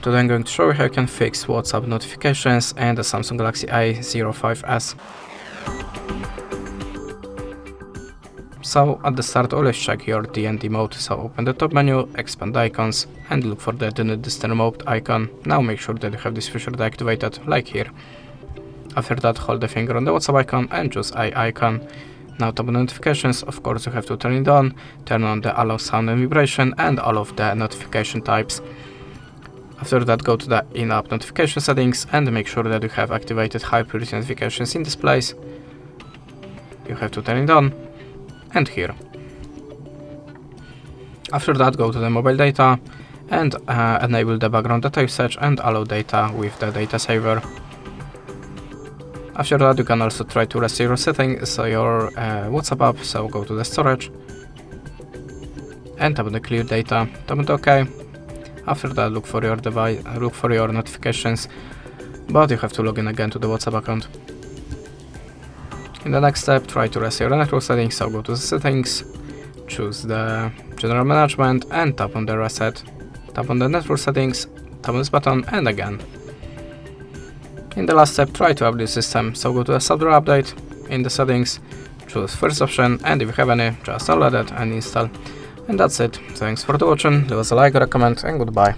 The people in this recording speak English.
Today I'm going to show you how you can fix WhatsApp notifications and the Samsung Galaxy A05S. So at the start, always check your DND mode. So open the top menu, expand icons, and look for the Do Not Disturb mode icon. Now make sure that you have this feature deactivated, like here. After that, hold the finger on the WhatsApp icon and choose Eye icon. Now tap on notifications. Of course, you have to turn it on. Turn on the allow sound and vibration and all of the notification types. After that, go to the in-app notification settings and make sure that you have activated high priority notifications in displays. You have to turn it on, and here. After that, go to the mobile data and enable the background data usage and allow data with the data saver. After that, you can also try to reset your settings, so your WhatsApp app, so go to the storage and tap on the clear data, tap on OK. After that, look for your device, look for your notifications, but you have to log in again to the WhatsApp account. In the next step, try to reset your network settings, so go to the settings, choose the general management and tap on the reset. Tap on the network settings, tap on this button and again. In the last step, try to update the system, so go to the software update, in the settings, choose first option, and if you have any, just download it and install. And that's it. Thanks for watching, leave us a like or a comment, and goodbye.